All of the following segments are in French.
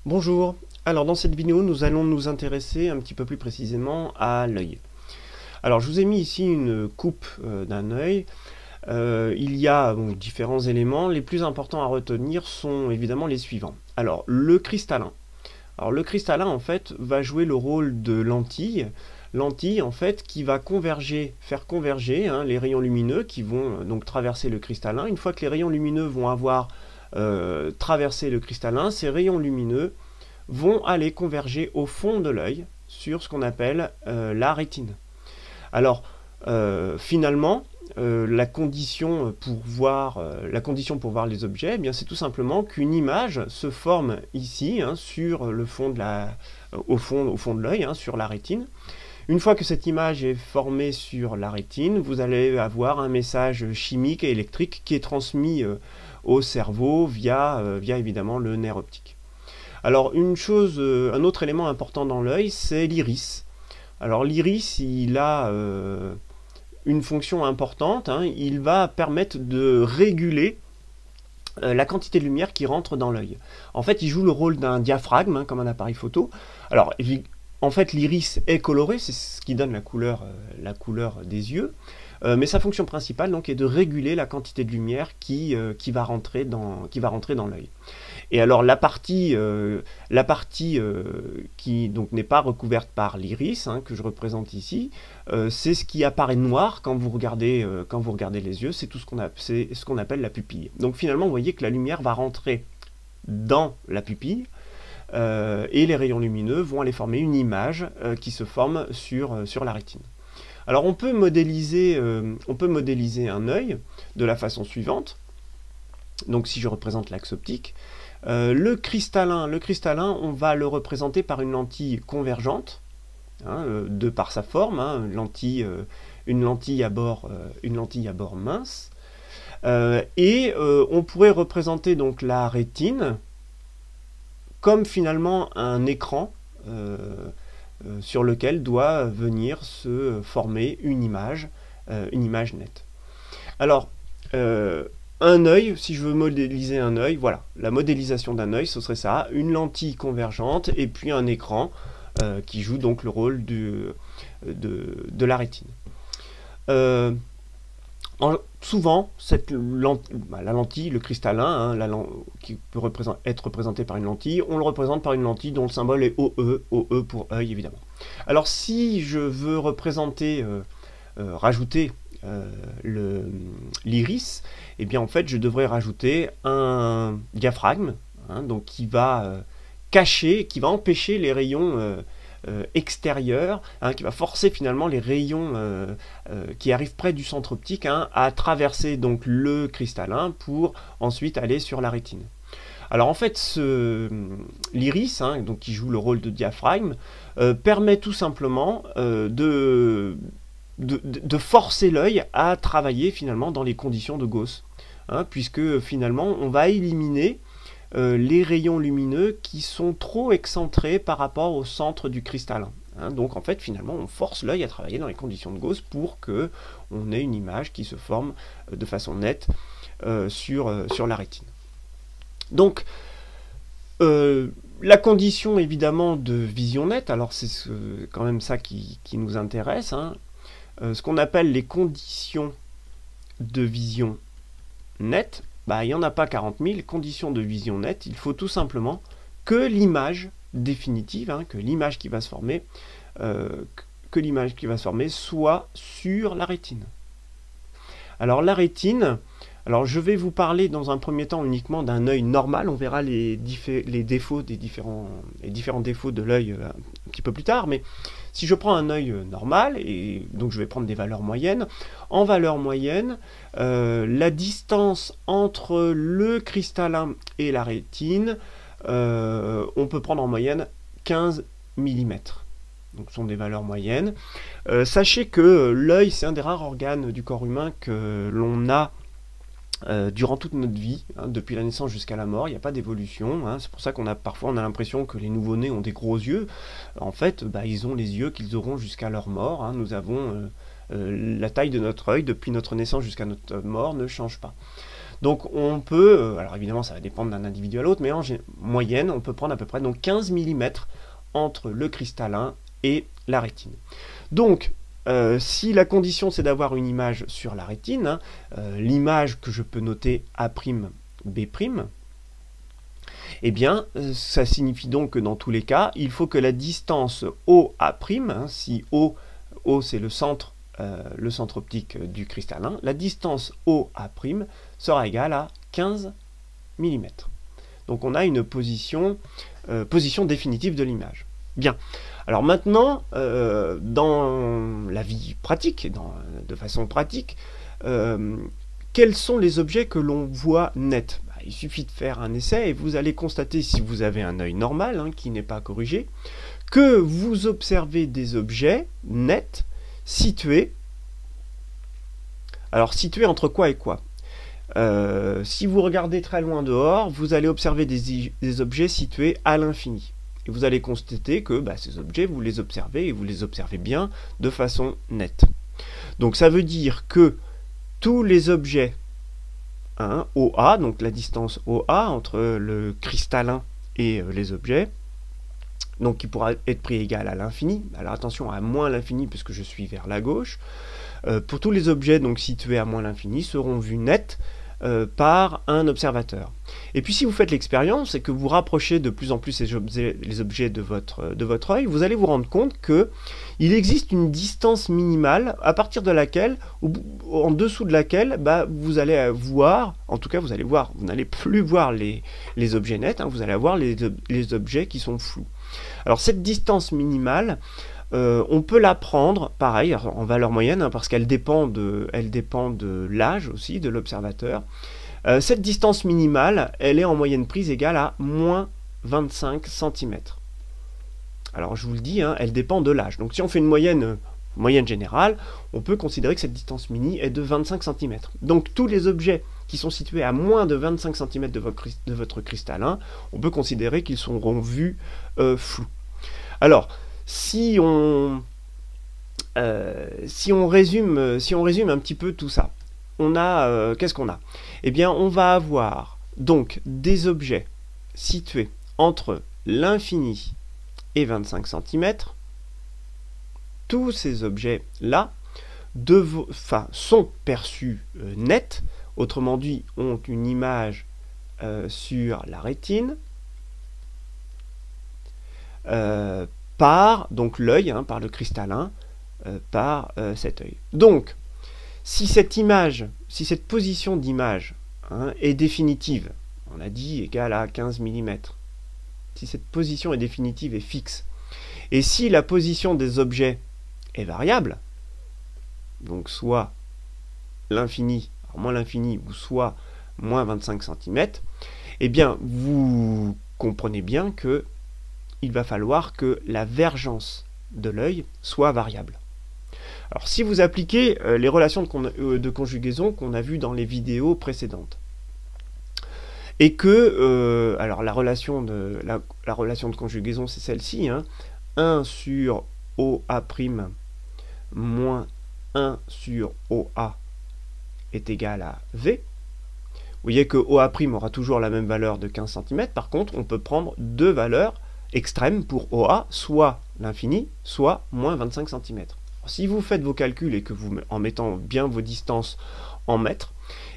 Bonjour, alors dans cette vidéo nous allons nous intéresser un petit peu plus précisément à l'œil. Alors je vous ai mis ici une coupe d'un œil. Il y a donc différents éléments, les plus importants à retenir sont évidemment les suivants. Alors le cristallin. Alors le cristallin en fait va jouer le rôle de lentille en fait qui va faire converger les rayons lumineux qui vont donc traverser le cristallin. Une fois que les rayons lumineux vont avoir traversé le cristallin, ces rayons lumineux vont aller converger au fond de l'œil sur ce qu'on appelle la rétine. Alors finalement, la condition pour voir les objets, eh bien c'est tout simplement qu'une image se forme ici sur le fond de au fond de l'œil, sur la rétine. Une fois que cette image est formée sur la rétine, vous allez avoir un message chimique et électrique qui est transmis au cerveau via évidemment le nerf optique. Alors un autre élément important dans l'œil, c'est l'iris. Alors l'iris, il a une fonction importante, il va permettre de réguler la quantité de lumière qui rentre dans l'œil. En fait, il joue le rôle d'un diaphragme, comme un appareil photo. Alors, en fait, l'iris est coloré, c'est ce qui donne la couleur des yeux. Mais sa fonction principale donc, est de réguler la quantité de lumière qui va rentrer dans l'œil. Et alors la partie qui donc n'est pas recouverte par l'iris, que je représente ici, c'est ce qui apparaît noir quand vous regardez les yeux, c'est ce qu'on appelle la pupille. Donc finalement, vous voyez que la lumière va rentrer dans la pupille, et les rayons lumineux vont aller former une image qui se forme sur la rétine. Alors on peut modéliser un œil de la façon suivante. Donc si je représente l'axe optique, le cristallin, on va le représenter par une lentille convergente, de par sa forme, une lentille à bord mince. Et on pourrait représenter donc la rétine comme finalement un écran sur lequel doit venir se former une image nette. Alors, un œil, si je veux modéliser un œil, voilà, la modélisation d'un œil, ce serait ça, une lentille convergente et puis un écran qui joue donc le rôle de la rétine. Souvent, la lentille, le cristallin, qui peut être représenté par une lentille, on le représente par une lentille dont le symbole est OE pour œil évidemment. Alors si je veux rajouter l'iris, eh bien en fait je devrais rajouter un diaphragme, donc qui va empêcher les rayons extérieur, qui va forcer finalement les rayons qui arrivent près du centre optique à traverser donc le cristallin pour ensuite aller sur la rétine. Alors en fait, l'iris, donc qui joue le rôle de diaphragme, permet tout simplement de forcer l'œil à travailler finalement dans les conditions de Gauss, puisque finalement on va éliminer les rayons lumineux qui sont trop excentrés par rapport au centre du cristallin. Donc en fait finalement on force l'œil à travailler dans les conditions de Gauss pour que on ait une image qui se forme de façon nette sur la rétine. Donc la condition évidemment de vision nette, alors c'est quand même ça qui nous intéresse, ce qu'on appelle les conditions de vision nette, il n'y en a pas 40 000 conditions de vision nette, il faut tout simplement que l'image définitive, que l'image qui va se former, soit sur la rétine. Alors la rétine, je vais vous parler dans un premier temps uniquement d'un œil normal, on verra les différents défauts de l'œil un petit peu plus tard, mais si je prends un œil normal, et donc je vais prendre des valeurs moyennes, en valeur moyenne, la distance entre le cristallin et la rétine, on peut prendre en moyenne 15 mm. Donc ce sont des valeurs moyennes. Sachez que l'œil, c'est un des rares organes du corps humain que l'on a durant toute notre vie, depuis la naissance jusqu'à la mort, il n'y a pas d'évolution, c'est pour ça parfois on a l'impression que les nouveau-nés ont des gros yeux. En fait, ils ont les yeux qu'ils auront jusqu'à leur mort, nous avons la taille de notre œil depuis notre naissance jusqu'à notre mort ne change pas. Donc on peut, alors évidemment ça va dépendre d'un individu à l'autre, mais en moyenne on peut prendre à peu près donc 15 mm entre le cristallin et la rétine. Donc si la condition c'est d'avoir une image sur la rétine, hein, l'image que je peux noter A'B', eh bien ça signifie donc que dans tous les cas, il faut que la distance OA', hein, si O c'est le centre optique du cristallin, la distance OA' sera égale à 15 mm. Donc on a une position définitive de l'image. Bien. Alors maintenant, dans la vie pratique, de façon pratique, quels sont les objets que l'on voit net? Il suffit de faire un essai et vous allez constater, si vous avez un œil normal, hein, qui n'est pas corrigé, que vous observez des objets nets situés. Alors situés entre quoi et quoi? Si vous regardez très loin dehors, vous allez observer des objets situés à l'infini. Et vous allez constater que ces objets, vous les observez, et vous les observez bien, de façon nette. Donc ça veut dire que tous les objets, hein, OA, donc la distance OA entre le cristallin et les objets, donc qui pourra être pris égal à l'infini, alors attention à moins l'infini puisque je suis vers la gauche, pour tous les objets donc situés à moins l'infini seront vus nets par un observateur. Et puis si vous faites l'expérience et que vous rapprochez de plus en plus les objets de votre œil, vous allez vous rendre compte que il existe une distance minimale à partir de laquelle, en dessous de laquelle, vous allez voir, en tout cas vous allez voir, vous n'allez plus voir les objets nets, hein, vous allez avoir les objets qui sont flous. Alors cette distance minimale, on peut la prendre, pareil, en valeur moyenne, hein, parce qu'elle dépend de l'âge aussi de l'observateur. Cette distance minimale, elle est en moyenne prise égale à moins 25 cm. Alors je vous le dis, hein, elle dépend de l'âge. Donc si on fait une moyenne générale, on peut considérer que cette distance mini est de 25 cm. Donc tous les objets qui sont situés à moins de 25 cm de votre cristallin, on peut considérer qu'ils seront vus flous. Alors, si on résume un petit peu tout ça, on a qu'est-ce qu'on a? Eh bien, on va avoir donc des objets situés entre l'infini et 25 cm. Tous ces objets-là sont perçus nets, autrement dit, ont une image sur la rétine, par donc l'œil, hein, par le cristallin, par cet œil. Donc, si cette position d'image, hein, est définitive, on a dit égale à 15 mm, si cette position est définitive et fixe, et si la position des objets est variable, donc soit l'infini, moins l'infini, ou soit moins 25 cm, eh bien, vous comprenez bien que il va falloir que la vergence de l'œil soit variable. Alors si vous appliquez les relations de conjugaison qu'on a vues dans les vidéos précédentes, et que, alors la relation de conjugaison c'est celle-ci, hein, 1 sur OA' moins 1 sur OA est égal à V. Vous voyez que OA' aura toujours la même valeur de 15 cm, par contre on peut prendre deux valeurs extrêmes pour OA, soit l'infini, soit moins 25 cm. Alors, si vous faites vos calculs et que vous, en mettant bien vos distances en mètres,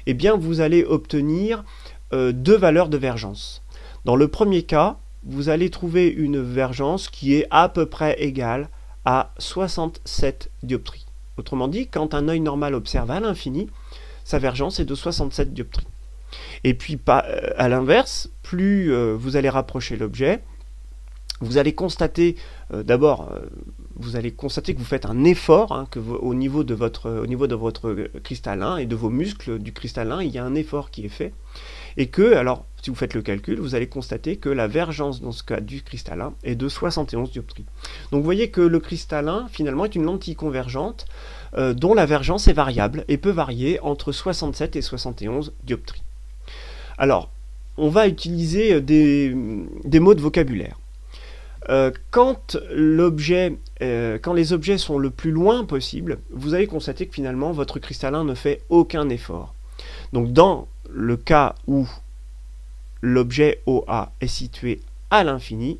eh bien vous allez obtenir deux valeurs de vergence. Dans le premier cas, vous allez trouver une vergence qui est à peu près égale à 67 dioptries. Autrement dit, quand un œil normal observe à l'infini, sa vergence est de 67 dioptries. Et puis à l'inverse, plus vous allez rapprocher l'objet, vous allez constater vous allez constater que vous faites un effort, hein, au niveau de votre cristallin et de vos muscles du cristallin, il y a un effort qui est fait. Et que, alors, si vous faites le calcul, vous allez constater que la vergence dans ce cas du cristallin est de 71 dioptries. Donc vous voyez que le cristallin, finalement, est une lentille convergente dont la vergence est variable et peut varier entre 67 et 71 dioptries. Alors, on va utiliser des mots de vocabulaire. Quand les objets sont le plus loin possible, vous allez constater que finalement votre cristallin ne fait aucun effort. Donc dans le cas où l'objet OA est situé à l'infini,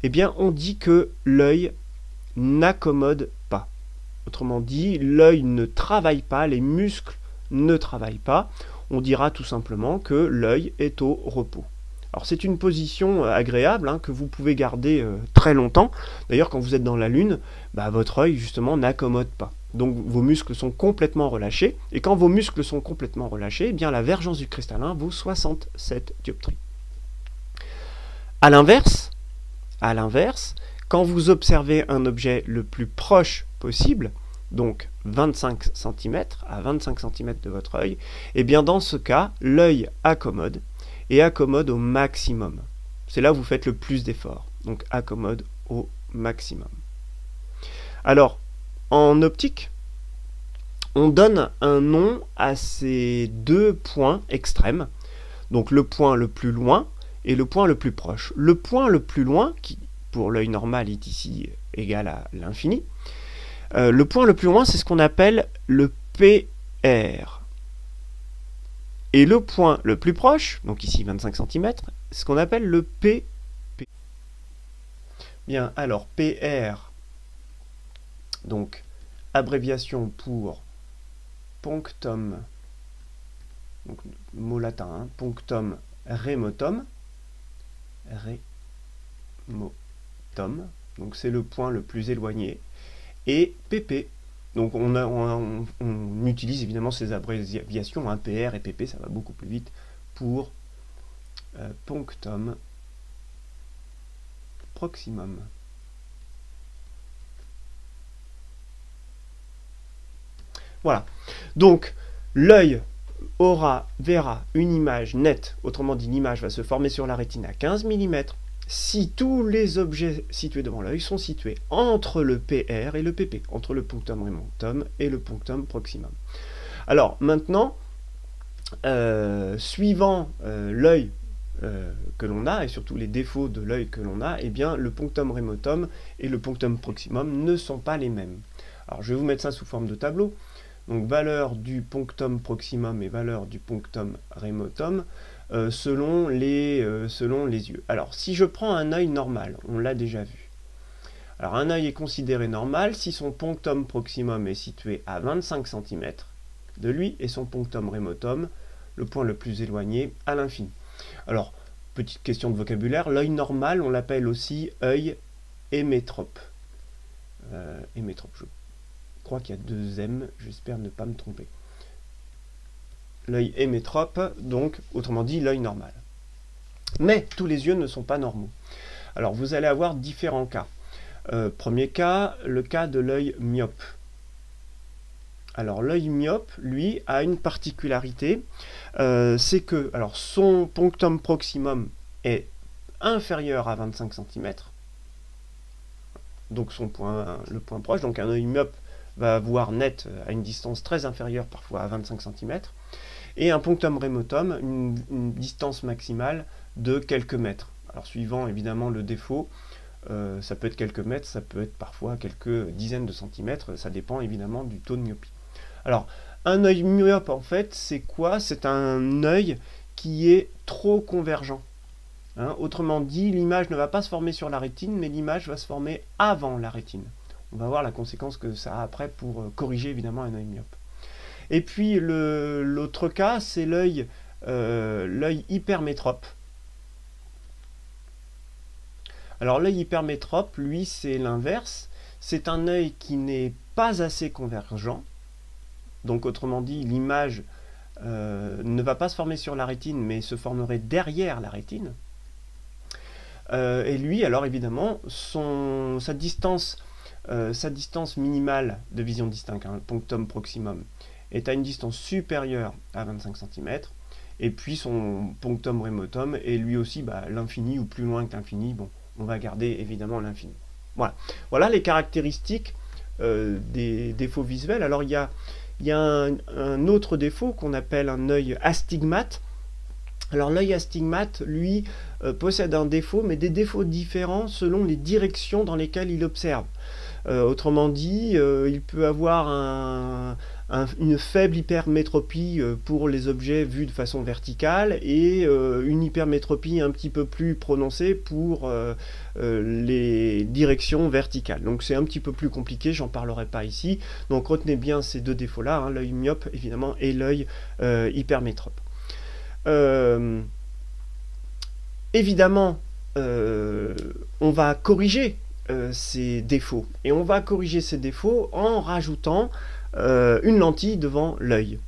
eh bien on dit que l'œil n'accommode pas. Autrement dit, l'œil ne travaille pas, les muscles ne travaillent pas. On dira tout simplement que l'œil est au repos. Alors c'est une position agréable hein, que vous pouvez garder très longtemps. D'ailleurs quand vous êtes dans la lune, votre œil justement n'accommode pas. Donc vos muscles sont complètement relâchés. Et quand vos muscles sont complètement relâchés, eh bien la vergence du cristallin vaut 67 dioptries. À l'inverse, quand vous observez un objet le plus proche possible, donc 25 cm, à 25 cm de votre œil, et bien dans ce cas, l'œil accommode, et accommode au maximum. C'est là où vous faites le plus d'efforts, donc accommode au maximum. Alors, en optique, on donne un nom à ces deux points extrêmes, donc le point le plus loin et le point le plus proche. Le point le plus loin, qui pour l'œil normal est ici égal à l'infini, le point le plus loin, c'est ce qu'on appelle le PR. Et le point le plus proche, donc ici 25 cm, c'est ce qu'on appelle le PP. Bien, alors PR, donc abréviation pour punctum, donc mot latin, hein, punctum remotum, donc c'est le point le plus éloigné, et PP. Donc on utilise évidemment ces abréviations, hein, PR et PP, ça va beaucoup plus vite, pour punctum proximum. Voilà, donc l'œil verra une image nette, autrement dit l'image va se former sur la rétine à 15 mm, si tous les objets situés devant l'œil sont situés entre le PR et le PP, entre le punctum remotum et le punctum proximum. Alors maintenant, suivant l'œil que l'on a, et surtout les défauts de l'œil que l'on a, eh bien le punctum remotum et le punctum proximum ne sont pas les mêmes. Alors je vais vous mettre ça sous forme de tableau. Donc valeur du punctum proximum et valeur du punctum remotum selon les yeux. Alors si je prends un œil normal, on l'a déjà vu. Alors un œil est considéré normal si son punctum proximum est situé à 25 cm de lui et son punctum remotum, le point le plus éloigné, à l'infini. Alors, petite question de vocabulaire, l'œil normal, on l'appelle aussi œil hémétrope. Hémétrope, je crois qu'il y a 2 M, j'espère ne pas me tromper. L'œil hémétrope, donc, autrement dit, l'œil normal. Mais tous les yeux ne sont pas normaux. Alors, vous allez avoir différents cas. Premier cas, le cas de l'œil myope. Alors, l'œil myope, lui, a une particularité, c'est que son punctum proximum est inférieur à 25 cm, donc le point proche, donc un œil myope va voir net à une distance très inférieure, parfois à 25 cm, et un punctum remotum, une distance maximale de quelques mètres. Alors suivant évidemment le défaut, ça peut être quelques mètres, ça peut être parfois quelques dizaines de centimètres, ça dépend évidemment du taux de myopie. Alors, un œil myope, en fait, c'est quoi? C'est un œil qui est trop convergent. Hein, autrement dit, l'image ne va pas se former sur la rétine, mais l'image va se former avant la rétine. On va voir la conséquence que ça a après pour corriger évidemment un œil myope. Et puis, l'autre cas, c'est l'œil hypermétrope. Alors, l'œil hypermétrope, lui, c'est l'inverse. C'est un œil qui n'est pas assez convergent. Donc autrement dit, l'image ne va pas se former sur la rétine, mais se formerait derrière la rétine. Et lui, alors évidemment, sa distance minimale de vision distincte, hein, le punctum proximum, est à une distance supérieure à 25 cm. Et puis son punctum remotum est lui aussi l'infini ou plus loin que l'infini. Bon, on va garder évidemment l'infini. Voilà les caractéristiques des défauts visuels. Alors il y a un autre défaut qu'on appelle un œil astigmate. Alors l'œil astigmate, lui, possède un défaut, mais des défauts différents selon les directions dans lesquelles il observe. Autrement dit, il peut avoir une faible hypermétropie pour les objets vus de façon verticale et une hypermétropie un petit peu plus prononcée pour les directions verticales. Donc c'est un petit peu plus compliqué, j'en parlerai pas ici. Donc retenez bien ces deux défauts-là, hein, l'œil myope évidemment et l'œil hypermétrope. Évidemment, on va corriger ces défauts. Et on va corriger ces défauts en rajoutant une lentille devant l'œil.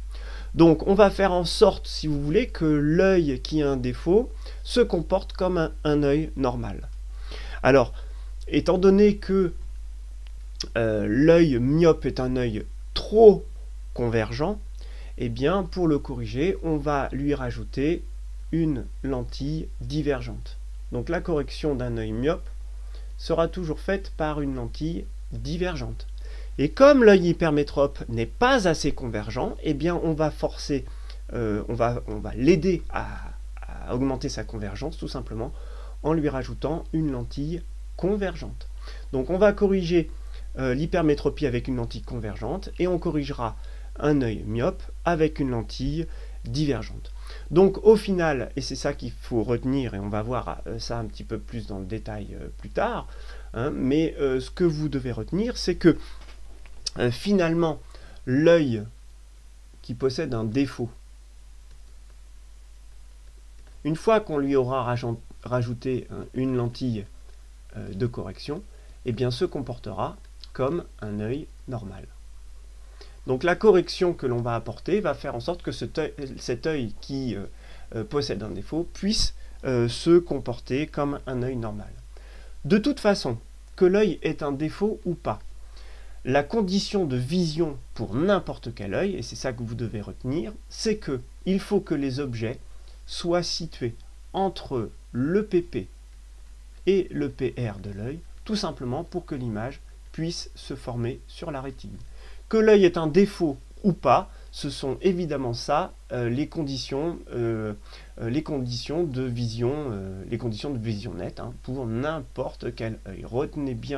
Donc on va faire en sorte, si vous voulez, que l'œil qui a un défaut se comporte comme un œil normal. Alors, étant donné que l'œil myope est un œil trop convergent, eh bien pour le corriger, on va lui rajouter une lentille divergente. Donc la correction d'un œil myope sera toujours faite par une lentille divergente. Et comme l'œil hypermétrope n'est pas assez convergent, eh bien on va forcer, on va l'aider à augmenter sa convergence tout simplement en lui rajoutant une lentille convergente. Donc on va corriger l'hypermétropie avec une lentille convergente et on corrigera un œil myope avec une lentille divergente. Donc au final, et c'est ça qu'il faut retenir, et on va voir ça un petit peu plus dans le détail plus tard, hein, mais ce que vous devez retenir, c'est que finalement, l'œil qui possède un défaut, une fois qu'on lui aura rajouté une lentille de correction, eh bien se comportera comme un œil normal. Donc la correction que l'on va apporter va faire en sorte que cet œil qui possède un défaut puisse se comporter comme un œil normal. De toute façon, que l'œil ait un défaut ou pas, la condition de vision pour n'importe quel œil, et c'est ça que vous devez retenir, c'est qu'il faut que les objets soient situés entre le PP et le PR de l'œil, tout simplement pour que l'image puisse se former sur la rétine. Que l'œil ait un défaut ou pas, ce sont évidemment ça les conditions de vision nette hein, pour n'importe quel œil. Retenez bien